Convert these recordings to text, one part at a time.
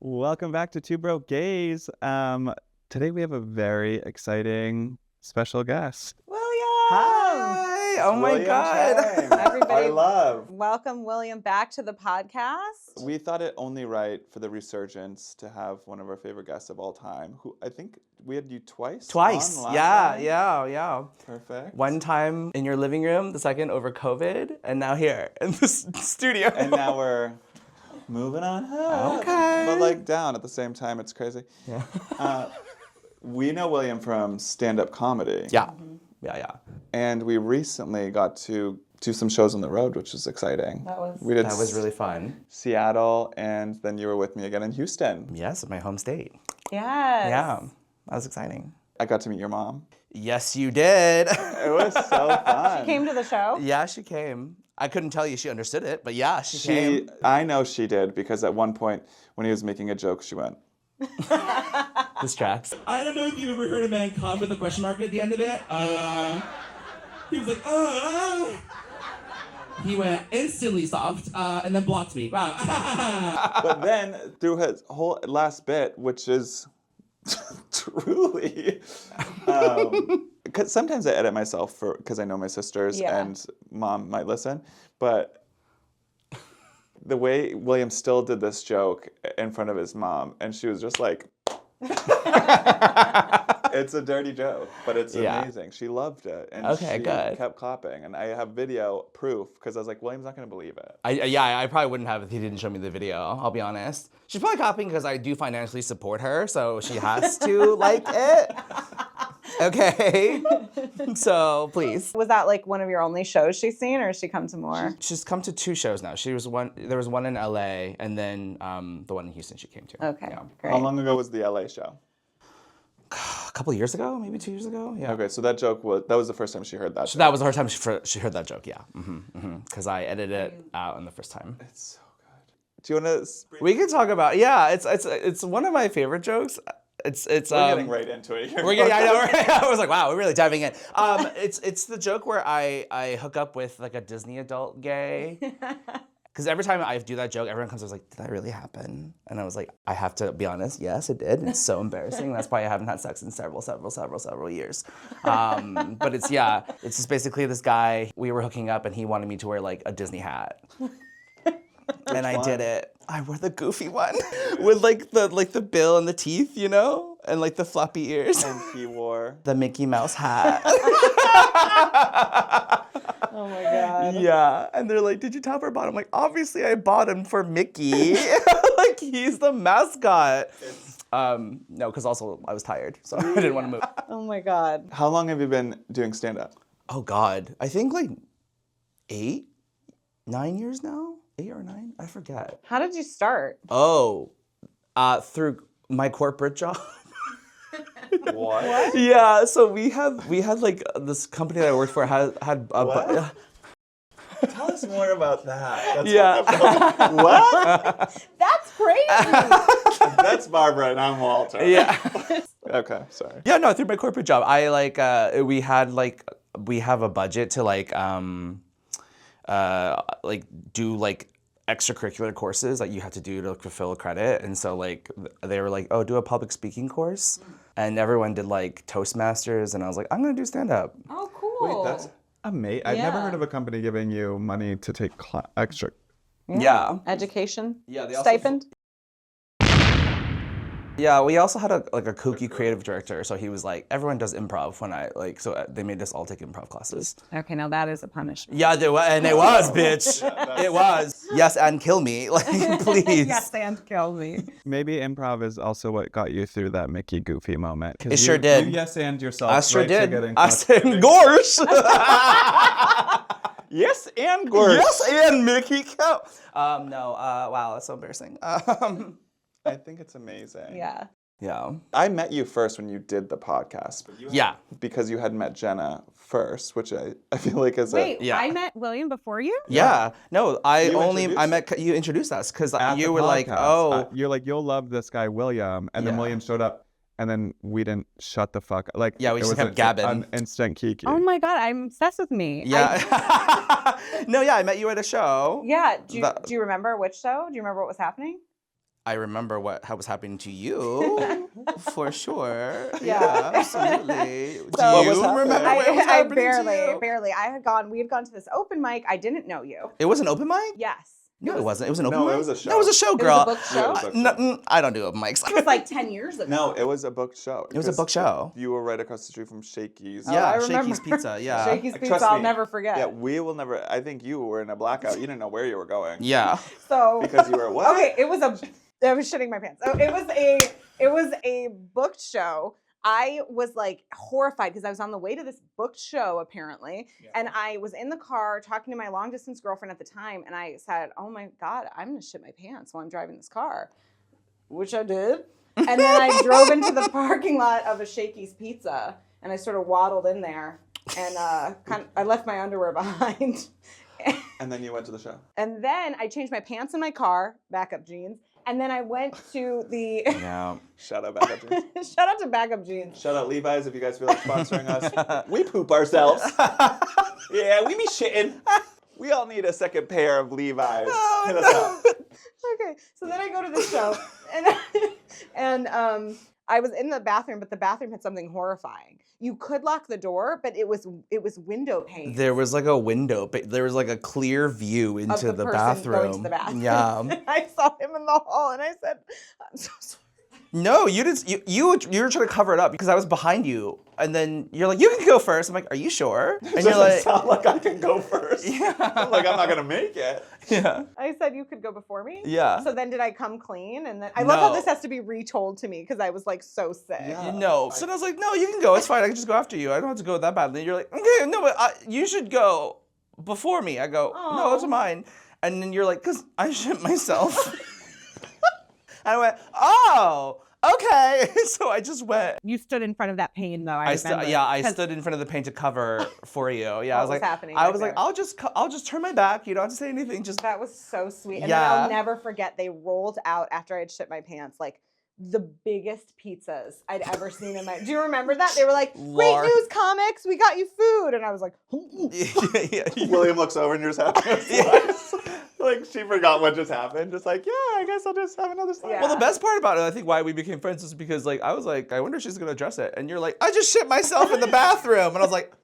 Welcome back to Two Broke Gays. Today we have a very exciting special guest. William! Hi! Oh my God! Cheng, everybody, I love. welcome William back to the podcast. We thought it only right for the resurgence to have one of our favorite guests of all time, who I think we had you twice. Twice. On last Yeah. time. Perfect. One time in your living room, the second over COVID, and now here in the studio. And now we're moving on up. Okay. But like down at the same time. It's crazy. Yeah. We know William from stand-up comedy. Yeah. Yeah. And we recently got to do some shows on the road, which was exciting. That was That was really fun. Seattle, and then you were with me again in Houston. Yes, my home state. Yes. Yeah. That was exciting. I got to meet your mom. Yes, you did. It was so fun. She came to the show? Yeah, she came. I couldn't tell you she understood it, but yeah, she came. I know she did, because at one point when he was making a joke, she went, This tracks. I don't know if you've ever heard a man come with a question mark at the end of it. He was like, He went instantly soft and then blocked me. Wow. but then through his whole last bit, which is truly, because sometimes I edit myself because I know my sisters and mom might listen, but the way William still did this joke in front of his mom, and she was just like, it's a dirty joke, but it's amazing. She loved it, and she kept clapping, and I have video proof, because I was like, William's not going to believe it. I probably wouldn't have if he didn't show me the video, I'll be honest. She's probably copying because I do financially support her, so she has to like it. Okay. So, please. Was that like one of your only shows she's seen, or has she come to more? She's come to 2 shows now. There was one in LA, and then the one in Houston she came to. Okay, Yeah. great. How long ago was the LA show? A couple of years ago, maybe 2 years ago. Yeah. Okay, so that was the first time she heard that. So that was the first time she heard that joke. Yeah. Because I edited it out on the first time. It's so good. Do you want to? We can talk about. Yeah, it's one of my favorite jokes. It's We're getting right into it here. I know. Right? I was like, wow, we're really diving in. It's the joke where I hook up with like a Disney adult gay. Because every time I do that joke, everyone comes and was like, did that really happen? And I was like, I have to be honest, yes, it did. And it's so embarrassing. That's why I haven't had sex in several years. But it's just basically this guy, we were hooking up and he wanted me to wear like a Disney hat. And I did it. I wore the goofy one with like the bill and the teeth, you know? And like the floppy ears. And he wore the Mickey Mouse hat. Oh my God. Yeah, and they're like, did you top or bottom? I'm like, obviously I bought him for Mickey. Like, he's the mascot. No, because also I was tired, so I didn't want to move. Oh my God. How long have you been doing stand-up? Oh God, I think like 8, 9 years now? 8 or 9? I forget. How did you start? Oh, through my corporate job. What? Yeah, so we had like this company that I worked for had What? Tell us more about that. What? That's crazy. That's Barbara and I'm Walter. Yeah. Okay, sorry. Yeah, no, through my corporate job, I we have a budget to do like extracurricular courses that you have to do to fulfill a credit, and so like they were like, oh, do a public speaking course, and everyone did like Toastmasters, and I was like, I'm gonna do stand up. Oh, cool. Wait, that's amazing. I've never heard of a company giving you money to take extra. Yeah. Education? Yeah, they also- Stipend? Yeah, we also had a kooky creative director, so he was like, everyone does improv so they made us all take improv classes. Okay, now that is a punishment. Yeah, it was, bitch. It was. Yes, and kill me, like, please. Yes, and kill me. Maybe improv is also what got you through that Mickey Goofy moment. It sure did. You yes and yourself. I sure right did. To getting I said, Gorsh. Yes, and Gorsh. Yes, and Mickey Cow. Wow, that's so embarrassing. I think it's amazing. Yeah. Yeah. I met you first when you did the podcast. Yeah. Because you had met Jenna first, which I feel like is Wait, Yeah. I met William before you? Yeah. No, introduced you introduced us because at you the were like, podcast. oh. You're like, you'll love this guy, William. And then Yeah. William showed up. And then we didn't shut the fuck up. Like, Yeah, we it just was kept gabbing. An instant kiki. Oh my God, I'm obsessed with me. Yeah. No, yeah, I met you at a show. Yeah. Do you remember which show? Do you remember what was happening? I remember how was happening to you, for sure. Yeah. Absolutely. Do So- What was you happening? remember what was I happening to barely. you? We had gone to this open mic. I didn't know you. It was an open mic? Yes. No, it wasn't. It was an open No, mic? it was a show. No, it was a show, It girl. was a book show? Yeah, it was a book show. I don't do open mics. It was like 10 years ago. No, it was a booked show. It was a book show. You were right across the street from Shakey's. Oh, Yeah, I remember. Shakey's Pizza, yeah. Shakey's Trust Pizza, I'll me. never forget. Yeah, we will never. I think you were in a blackout. You didn't know where you were going. Yeah. So Because you were what? okay, I was shitting my pants. So it was a booked show. I was like horrified because I was on the way to this booked show apparently, and I was in the car talking to my long distance girlfriend at the time, and I said, "Oh my God, I'm gonna shit my pants while I'm driving this car," which I did, and then I drove into the parking lot of a Shakey's Pizza, and I sort of waddled in there, and I left my underwear behind. And then you went to the show. And then I changed my pants in my car, backup jeans. And then I went to the Yeah. Shout out Backup Jeans. shout out to backup jeans. Shout out Levi's if you guys feel like sponsoring us. We poop ourselves. Yeah, we be shitting. We all need a second pair of Levi's. Hit us up. Okay, so then I go to the show, and I was in the bathroom, but the bathroom had something horrifying. You could lock the door, but it was window pane. There was like a window, but there was like a clear view into the the person bathroom. going to the bathroom. Yeah. I saw him in the hall, and I said, "I'm so sorry." No, you didn't. You were trying to cover it up because I was behind you, and then you're like, "You can go first." I'm like, "Are you sure?" And you're Doesn't like, sound like I can go first. Yeah. I'm like, I'm not gonna make it. "Yeah, I said you could go before me. yeah." So then did I come clean? And then I love how No. this has to be retold to me because I was like so sick. Yeah. No. So I was like, "No, you can go. It's fine. I can just go after you. I don't have to go that badly." You're like, "Okay, no, but you should go before me." I go, "No, Aw. it's mine." And then you're like, "Cause I shit myself." I went, "Oh, okay." So I just went. You stood in front of that pane, though. I stood in front of the pane to cover for you. Yeah, I was What was like, happening I right was like, there? I'll just turn my back. You don't have to say anything. Just That was so sweet. And Yeah. then I'll never forget, they rolled out after I had shit my pants, like the biggest pizzas I'd ever seen in my. Do you remember that? They were like, "Great Lar- news, comics! We got you food," and I was like, yeah. William looks over and you're just having a slice. Like she forgot what just happened. Just like, yeah, I guess I'll just have another slice. Yeah. Well, the best part about it, I think, why we became friends is because, like, I was like, I wonder if she's gonna address it, and you're like, I just shit myself in the bathroom, and I was like,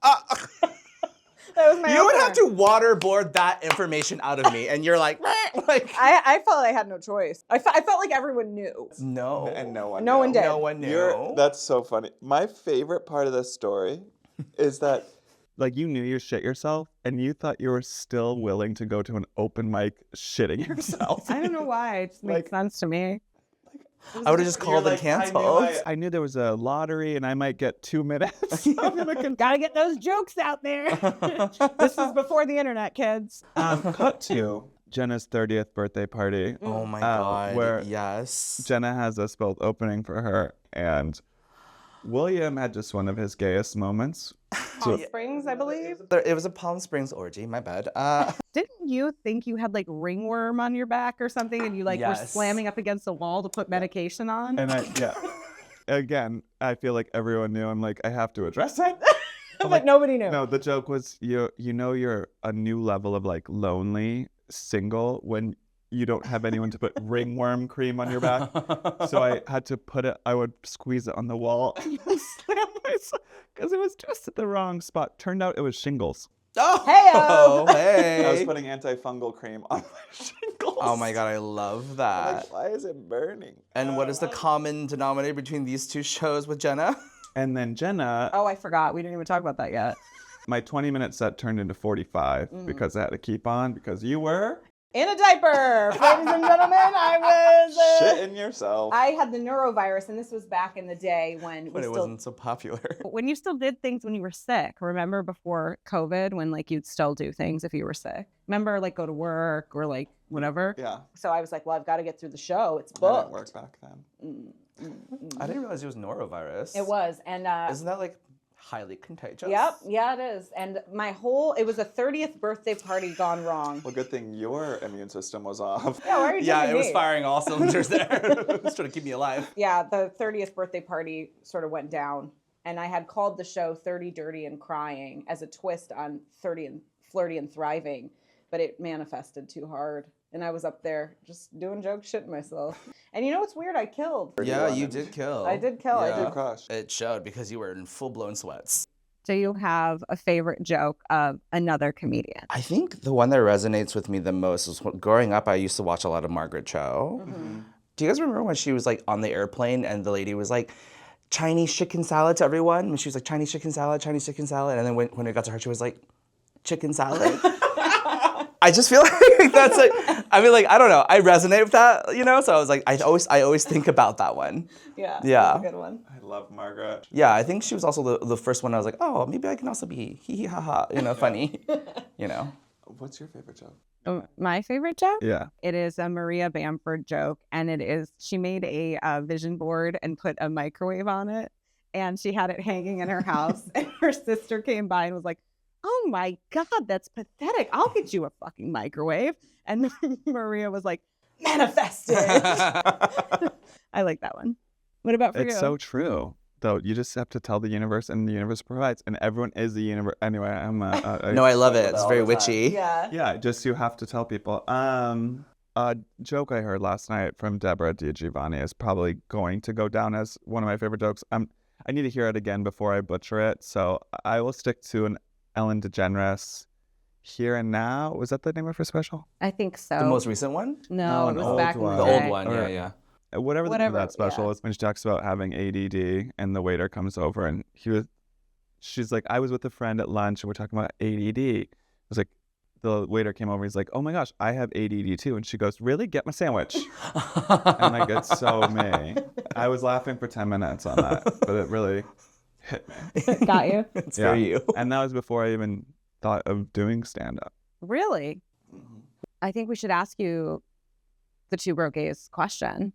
that was my you would opener. have to waterboard that information out of me, and you're like, like, I felt I had no choice. I felt like everyone knew. no, And no one. No one knew. did. no one knew. That's so funny. My favorite part of this story is that Like you knew you shit yourself and you thought you were still willing to go to an open mic shitting yourself. I don't know why. It just makes sense to me. I would have just called and canceled. I knew there was a lottery and I might get 2 minutes. I'm gonna Gotta get those jokes out there. This is before the internet, kids. cut to Jenna's 30th birthday party. Oh my god! where Yes. Jenna has us both opening for her, and William had just one of his gayest moments. Palm Springs, I believe. It was a Palm Springs orgy. My bad. Didn't you think you had like ringworm on your back or something, and you like were Yes. slamming up against the wall to put medication on? And again, I feel like everyone knew. I'm like, I have to address it. But nobody knew. No, the joke was you know you're a new level of like lonely single when you don't have anyone to put ringworm cream on your back. So I had to put it, I would squeeze it on the wall and slam myself because it was just at the wrong spot. Turned out it was shingles. Oh, Heyo! hey. I was putting antifungal cream on my shingles. Oh my god, I love I'm that. like, why is it burning? And what is the common denominator between these two shows with Jenna? And then Jenna, Oh, I forgot. We didn't even talk about that yet. my 20-minute set turned into 45 because I had to keep on because you were. In a diaper, ladies and gentlemen. I was. Shitting yourself. I had the neurovirus, and this was back in the day when But we it still, wasn't so popular. when you still did things when you were sick. Remember before COVID, when like you'd still do things if you were sick. Remember, like go to work or like whatever. Yeah. So I was like, well, I've got to get through the show. It's I didn't booked. work back then. I didn't realize it was norovirus. It was, and Isn't that like highly contagious? yep, yeah, it is. And it was a 30th birthday party gone wrong. Well, good thing your immune system was off. Yeah, why are you Yeah, judging it was me? firing all cylinders there. It's trying to keep me alive. Yeah, the 30th birthday party sort of went down, and I had called the show 30 Dirty and Crying as a twist on 30 and Flirty and Thriving, but it manifested too hard. And I was up there just doing joke shit myself. And you know what's weird? I killed. Yeah, you did kill. I did kill. I Good did. crush. It showed because you were in full-blown sweats. Do you have a favorite joke of another comedian? I think the one that resonates with me the most is growing up, I used to watch a lot of Margaret Cho. Do you guys remember when she was like on the airplane and the lady was like, Chinese chicken salad to everyone? And she was like, Chinese chicken salad, Chinese chicken salad. And then when it got to her, she was like, chicken salad? I just feel like that's like, I mean, like, I don't know. I resonate with that, you know? So I was like, I always think about that one. Yeah. Yeah. That's a good one. I love Margaret. Yeah, I think she was also the first one I was like, oh, maybe I can also be hee hee ha ha, you know, funny, you know? What's your favorite joke? My favorite joke? Yeah. It is a Maria Bamford joke, and it is she made a vision board and put a microwave on it, and she had it hanging in her house, and her sister came by and was like, oh my God, that's pathetic. I'll get you a fucking microwave. And Maria was like, manifested. I like that one. What about for you? It's so true, though. You just have to tell the universe, and the universe provides, and everyone is the universe. Anyway, I'm No, I love it. It's very witchy. Yeah. yeah. Just you have to tell people. A joke I heard last night from Deborah DiGiovanni is probably going to go down as one of my favorite jokes. I need to hear it again before I butcher it, so I will stick to an Ellen DeGeneres. Here and Now. Was that the name of her special? I think so. The most recent one? No, an it was old back in one. the The day. old one, Or- yeah. Whatever the name of Whatever, that special yeah. is, when she talks about having ADD and the waiter comes over and she's like, I was with a friend at lunch and we're talking about ADD. It was like, the waiter came over, he's like, oh my gosh, I have ADD too. And she goes, really? Get my sandwich. And like, it's so me. I was laughing for 10 minutes on that, but it really hit me. Got you? It's for you. And that was before I even thought of doing stand-up. Really? I think we should ask you the two Brokies question.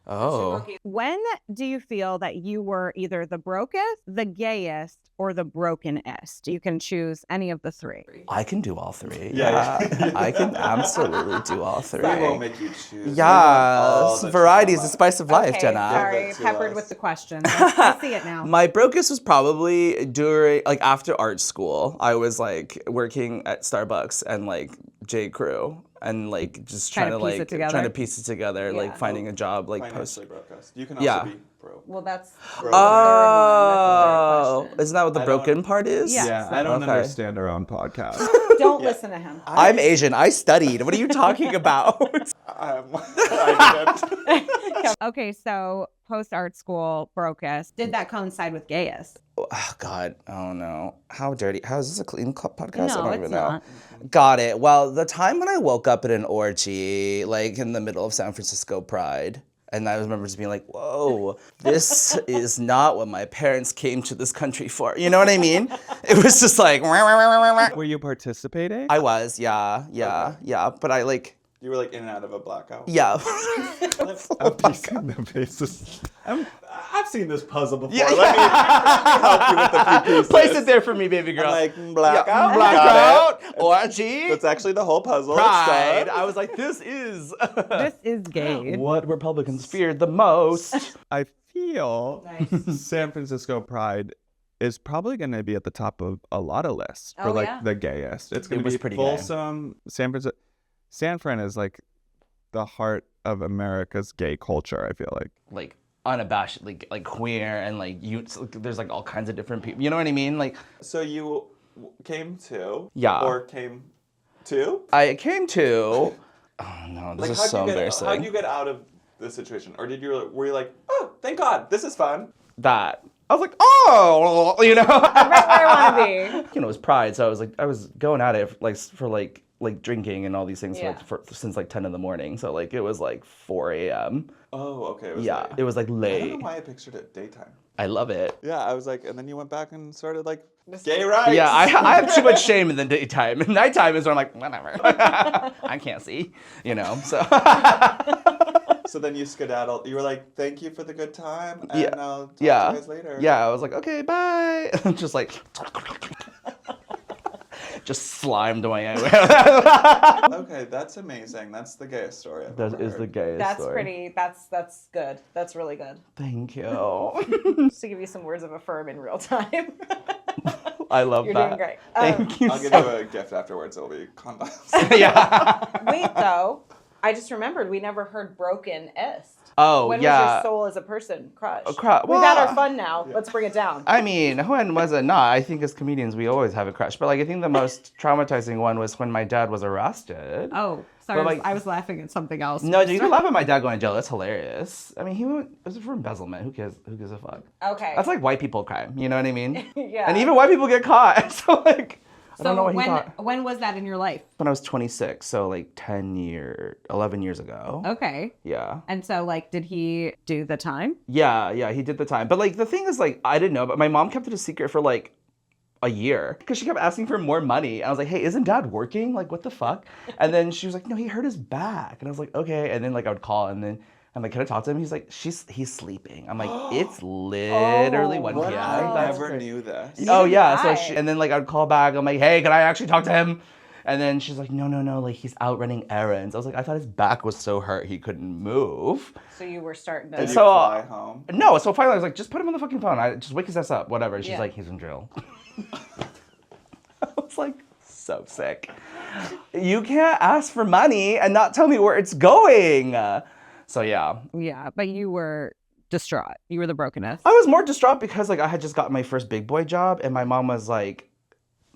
Oh. When do you feel that you were either the brokest, the gayest, or the brokenist? You can choose any of the three. I can do all three. Yeah. I can absolutely do all three. We won't make you choose. Yeah, variety is the spice of life, Okay, Jenna. sorry, Give it to peppered us. with The question. I see it now. My brokest was probably during, like, after art school. I was like working at Starbucks and like J. Crew and like just Trying trying to to piece like it together. trying to piece it together, like Yeah. finding a job, like post. Financially broke us. You can also Yeah. be broke. Well, that's Broke. Oh, isn't that what the I don't- broken part is? Yeah. I don't Okay. understand our own podcast. Don't listen to him. I'm Asian. I studied. What are you talking about? I didn't. Okay, so post art school, brokest. Did that coincide with gayest? Oh, God. Oh, no. How dirty. How is this a clean podcast? I No, don't it's even know. not. Got it. Well, the time when I woke up at an orgy, like in the middle of San Francisco Pride, and I remember just being like, whoa, this is not what my parents came to this country for. You know what I mean? It was just like, Were you participating? I was, yeah. But I like, You were like in and out of a blackout. yeah. I've seen the faces. I've seen this puzzle before. Yeah, Let me help you with the few pieces. Place it there for me, baby girl. I'm like, blackout. Yeah, Got it. blackout, orgy, That's actually the whole puzzle. It's pride. done. I was like, this is This is gay. what Republicans feared the most. I feel San Francisco Pride is probably going to be at the top of a lot of lists for Oh, like yeah. the gayest. It's going It to was be pretty gay. fulsome. San Fran is like the heart of America's gay culture, I feel like. Like unabashedly like queer and like you. There's like all kinds of different people. You know what I mean? Like So you came to? Yeah. Or came to? I came to. Oh no, this Like, is so embarrassing. how'd you get out of the situation? Or were you like, oh, thank God, this is fun? That I was like, oh, you know. Right where I want to be. You know, it was Pride, so I was going at it for like drinking and all these things Yeah. since like 10 in the morning. So like it was like 4 a.m. Oh, okay. It was Yeah, late. it was like I don't late. know why I pictured it daytime. I love it. Yeah, I was like, and then you went back and started like, gay rights. Yeah, I have too much shame in the daytime. Nighttime is where I'm like, whatever. I can't see, you know. So So then you skedaddled. You were like, thank you for the good time, and Yeah. I'll talk Yeah. to you guys later. yeah, I was like, okay, bye. Just like just slimed away. Okay, that's amazing. That's the gayest story I've That ever is the heard. gayest That's story. pretty. That's good. That's really good. Thank you. Just to give you some words of affirm in real time. I love You're that. doing great. Thank you. I'll give you a gift afterwards. It'll be condoms. Yeah. Wait though. I just remembered we never heard brokenist. Oh, When was yeah. your soul as a person crushed? We've Well, had our fun now. Let's bring it down. I mean, when was it not? I think as comedians, we always have a crush. But like, I think the most traumatizing one was when my dad was arrested. Oh, sorry. But, like- I was laughing at something else. No, you can laugh at my dad going to jail. That's hilarious. I mean, it was for embezzlement. Who cares? Who gives a fuck? Okay. That's like white people crime. You know what I mean? Yeah. And even white people get caught. So like, I don't know what he thought. when was that in your life? When I was 26, so like 11 years ago. Okay. Yeah. And so, like, did he do the time? Yeah, he did the time. But like, the thing is, like, I didn't know, but my mom kept it a secret for like a year because she kept asking for more money. I was like, hey, isn't dad working? Like, what the fuck? And then she was like, no, he hurt his back. And I was like, okay. And then like I would call and then I'm like, can I talk to him? He's like, he's sleeping. I'm like, it's literally 1 p.m. wow. I That's never crazy. knew this. Oh yeah. Right. So and then like I'd call back. I'm like, hey, can I actually talk to him? And then she's like, no, like he's out running errands. I was like, I thought his back was so hurt he couldn't move. So you were starting to. Did you So, fly home? No, so finally I was like, just put him on the fucking phone. I just wake his ass up, whatever. And she's Yeah. like, he's in jail. I was like, so sick. You can't ask for money and not tell me where it's going. So yeah. Yeah, but you were distraught. You were the brokenist. I was more distraught because like I had just gotten my first big boy job and my mom was like,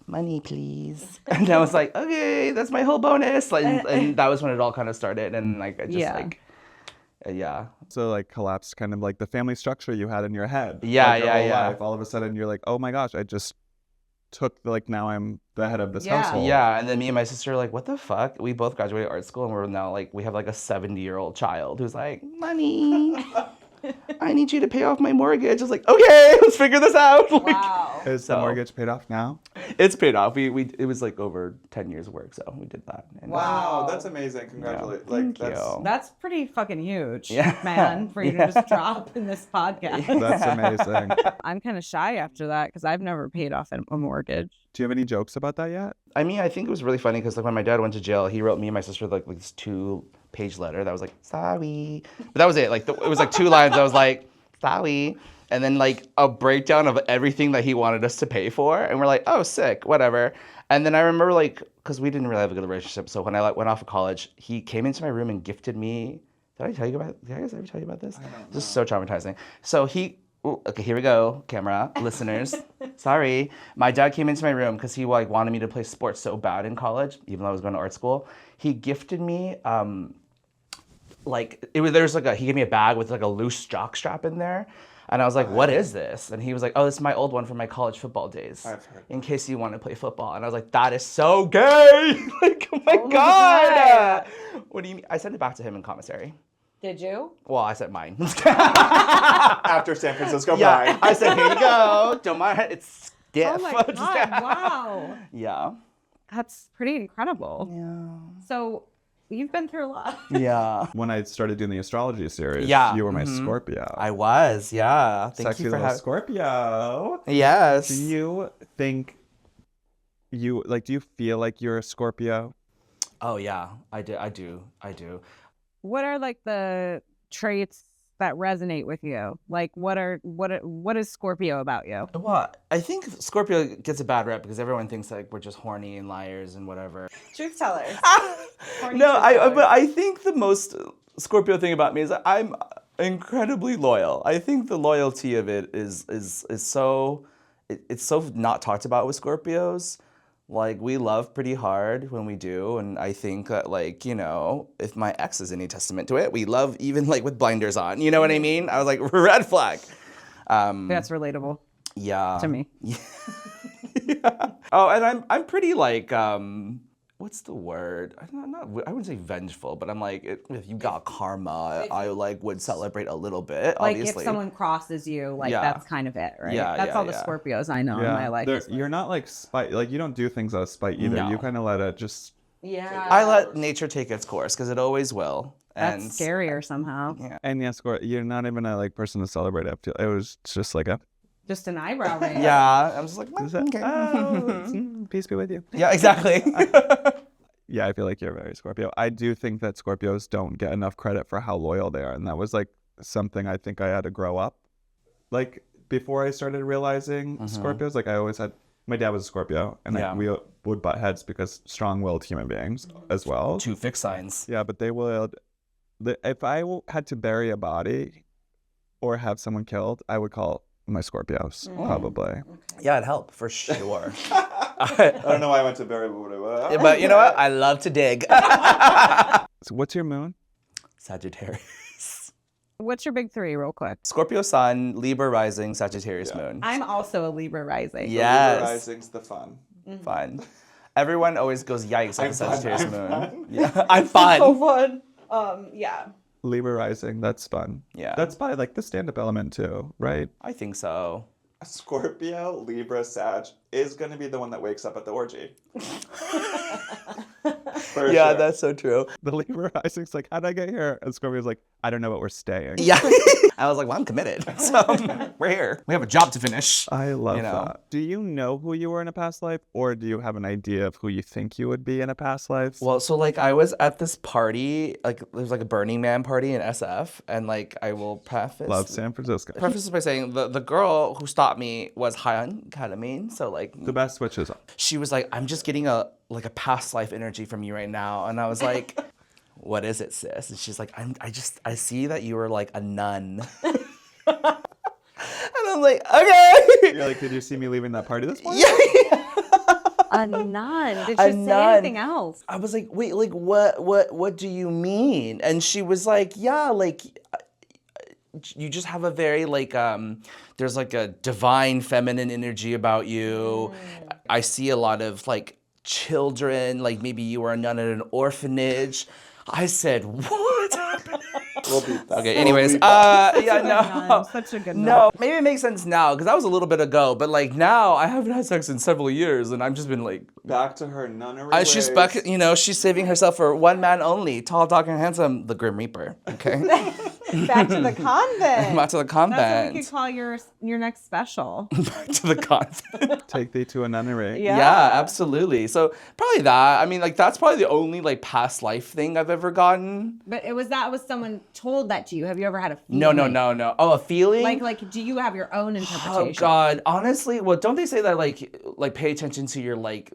money please. And I was like, okay, that's my whole bonus. And that was when it all kind of started. And like I just yeah. So like collapsed kind of like the family structure you had in your head. Yeah, like, your whole yeah. life. All of a sudden you're like, oh my gosh, I just took like now I'm the head of this Yeah. household. Yeah, and then me and my sister are like, what the fuck? We both graduated art school and we're now like, we have like a 70-year-old child who's like, money, I need you to pay off my mortgage. I was like, okay, let's figure this out. Like, Wow. Is the mortgage paid off now? it's paid off. It was like over 10 years of work, so we did that. And Wow, that's amazing. Congratulations. Thank Like, that's you. That's pretty fucking huge, Yeah. man, for you to just drop in this podcast. That's amazing. I'm kind of shy after that because I've never paid off a mortgage. Do you have any jokes about that yet? I mean, I think it was really funny because like when my dad went to jail, he wrote me and my sister like this 2-page letter that was like, sorry. But that was it. Like it was like 2 lines. I was like, sorry. And then like a breakdown of everything that he wanted us to pay for. And we're like, oh, sick, whatever. And then I remember like, because we didn't really have a good relationship. So when I like went off of college, he came into my room and gifted me. Did I guys ever tell you about this? This is so traumatizing. So okay, here we go, camera, listeners. Sorry. My dad came into my room because he like wanted me to play sports so bad in college, even though I was going to art school. He gifted me, he gave me a bag with like a loose jock strap in there. And I was like, what is this? And he was like, oh, this is my old one from my college football days. I've heard. In case you want to play football. And I was like, that is so gay. Like, oh my God. God. What do you mean? I sent it back to him in commissary. Did you? Well, I said mine. After San Francisco Yeah, Pride. I said, here you go. Don't mind. It's stiff. Oh my God, wow. Yeah. That's pretty incredible. Yeah. So you've been through a lot. Yeah. When I started doing the astrology series, Yeah, you were my Scorpio. I was, yeah. Thank Sexy you for little having. Scorpio. Yes. Do you think do you feel like you're a Scorpio? Oh yeah, I do. What are like the traits that resonate with you? Like what is Scorpio about you? Well, I think Scorpio gets a bad rep because everyone thinks like we're just horny and liars and whatever. Truth tellers. Horny No, truth tellers. but I think the most Scorpio thing about me is that I'm incredibly loyal. I think the loyalty of it is so it's so not talked about with Scorpios. Like, we love pretty hard when we do, and I think that, like, you know, if my ex is any testament to it, we love even, like, with blinders on. You know what I mean? I was like, red flag. That's relatable Yeah. to me. Yeah. Oh, and I'm pretty, like, what's the word? I wouldn't say vengeful, but I'm like, if you got karma, I, like, would celebrate a little bit, Like obviously. if someone crosses you, like Yeah. that's kind of it, right? Yeah, That's yeah, all the yeah. Scorpios I know in my life. You're not like spite. Like you don't do things out of spite either. No. You kind of let it just. Yeah. I let nature take its course, because it always will. That's And scarier somehow. And yes, you're not even a like person to celebrate it. It was just like a. Just an eyebrow raise. Yeah, I'm just like, Is that, okay. peace be with you. Yeah, exactly. Yeah, I feel like you're very Scorpio. I do think that Scorpios don't get enough credit for how loyal they are, and that was like something I think I had to grow up. Like before I started realizing Scorpios, like I always had My dad was a Scorpio, and Yeah. we would butt heads because strong-willed human beings as well. 2 fixed signs. Yeah, but they would. If I had to bury a body or have someone killed, I would call my Scorpios probably. Yeah, it'd help for sure. I don't know why I went to Barry, But you know what? I love to dig. So what's your moon? Sagittarius. What's your big 3 real quick? Scorpio sun, Libra rising, Sagittarius moon. I'm also a Libra rising. Yes. Rising's the fun. Fun. Everyone always goes yikes at I'm the fun, Sagittarius I'm moon. fun. Yeah, I'm fun. So fun. Yeah. Libra rising. That's fun. Yeah. That's probably like the stand-up element too, right? I think so. A Scorpio, Libra, Sag is going to be the one that wakes up at the orgy. For Yeah, sure. that's so true. The Libra rising's like, how'd I get here? And Scorpio's like, I don't know, but we're staying. Yeah. I was like, well, I'm committed. So we're here. We have a job to finish. I love You know. that. Do you know who you were in a past life, or do you have an idea of who you think you would be in a past life? Well, so like I was at this party, like there was like a Burning Man party in SF, and like I will preface Love San Francisco. this by saying the girl who stopped me was high on ketamine, so like The best switches. she was like, I'm just getting a past life energy from you right now, and I was like, what is it, sis? And she's like, I see that you were like a nun. And I'm like, okay. You're like, did you see me leaving that party this morning? Yeah. A nun. Did A she say nun. anything else? I was like, wait, like what do you mean? And she was like, yeah, like you just have a very like there's like a divine feminine energy about you. I see a lot of like children, like maybe you were a nun at an orphanage. I said, what happened? We'll beat that. Okay, anyways, Such yeah, a good no. nun. Such a good nun. No, maybe it makes sense now because that was a little bit ago, but like now I haven't had sex in several years and I've just been like, Back to her nunnery she's ways. back, you know, she's saving herself for one man only, tall, dark, and handsome, the Grim Reaper. Okay, Back to the convent. back to the That's what we convent. could call your next special. Back to the convent. Take thee to a nunnery. Yeah, absolutely. So probably that. I mean, like that's probably the only like past life thing I've ever gotten. But that was someone told that to you. Have you ever had a feeling? No. Oh, a feeling? Like, do you have your own interpretation? Oh God, honestly, well, don't they say that like pay attention to your like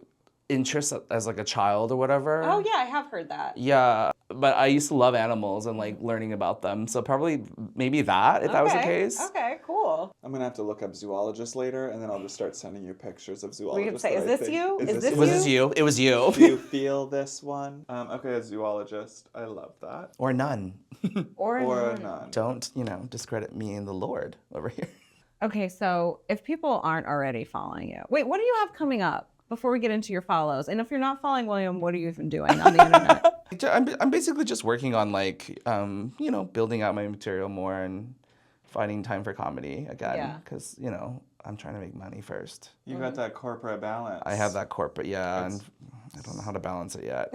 interests as like a child or whatever? Oh yeah, I have heard that. Yeah, but I used to love animals and like learning about them. So probably maybe that if that was the case. Okay, cool. I'm going to have to look up zoologists later, and then I'll just start sending you pictures of We zoologists. could say, that is I this think- you? Is this Was this you? It was you. Do you feel this one? Okay, a zoologist. I love that. Or none. Or a none. nun. Don't, discredit me and the Lord over here. Okay, so if people aren't already following you, wait, what do you have coming up before we get into your follows? And if you're not following William, what are you even doing on the internet? I'm basically just working on building out my material more and finding time for comedy again. Yeah. Because, I'm trying to make money first. You got that corporate balance. I have that corporate, and I don't know how to balance it yet.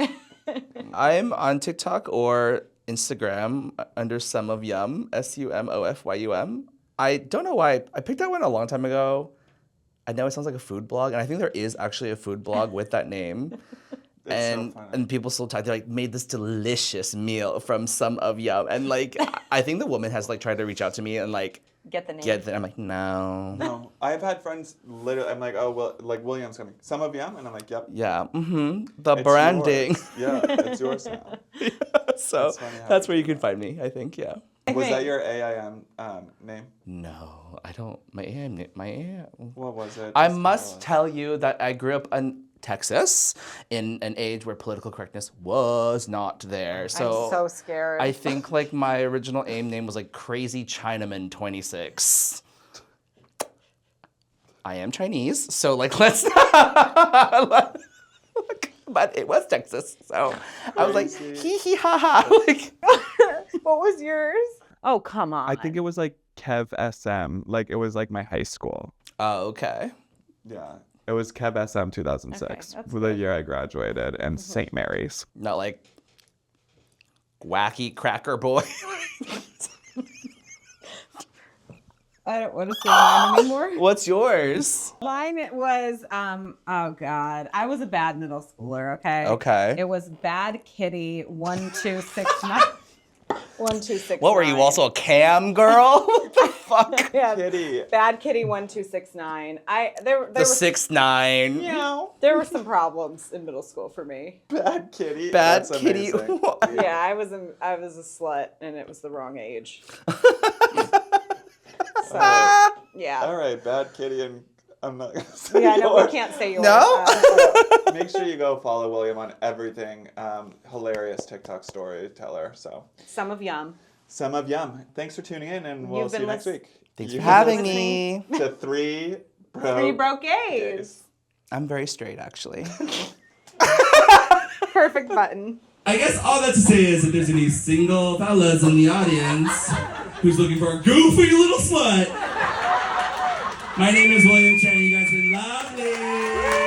I'm on TikTok or Instagram under Some of Yum, SUMOFYUM. I don't know why. I picked that one a long time ago. I know it sounds like a food blog, and I think there is actually a food blog with that name. It's so funny. And people still talk, they're like, made this delicious meal from Some of Yum. And like, I think the woman has like tried to reach out to me and like, Get the name. I'm like, no. No, I've had friends literally. I'm like, oh well, like William's coming. Some of Yum, and I'm like, yep. Yeah, the It's branding. yours. Yeah, it's yours now. So It's funny how that's you where you can find me, I think, yeah. Was that your AIM name? No, I don't. My AM. What was it? I Just must tell us. tell you that I grew up in Texas in an age where political correctness was not there. So I'm so scared. I think like my original AIM name was like Crazy Chinaman 26. I am Chinese, so like let's not. But it was Texas, so I was like hee hee ha ha. Like, What was yours? Oh, come on. I think it was like Kev SM. Like it was like my high school. oh, okay. Yeah. It was Kev SM 2006, Okay, that's for the year I graduated, and St. Mary's. Not like wacky cracker boy. I don't want to say mine anymore. What's yours? Mine was, oh God, I was a bad middle schooler, okay? Okay. It was Bad Kitty 1269. 1, 2, 6. What were you, also a cam girl? fuck? Yeah, Kitty. Bad Kitty 1269. The 6'9". There were some problems in middle school for me. Bad Kitty. Bad That's Kitty. amazing. Yeah, I was a slut and it was the wrong age. So yeah. All right, Bad Kitty, and I'm not gonna say Yeah, no, we yours. can't say yours. No? Make sure you go follow William on everything. Hilarious TikTok storyteller. So Some of Yum. Some of Yum. Thanks for tuning in, and we'll You've see been you next week. Thanks You've for been having listening me. To Three Broke gays. I'm very straight, actually. Perfect button. I guess all that to say is if there's any single fellas in the audience who's looking for a goofy little slut, my name is William Cheng. You guys have been lovely.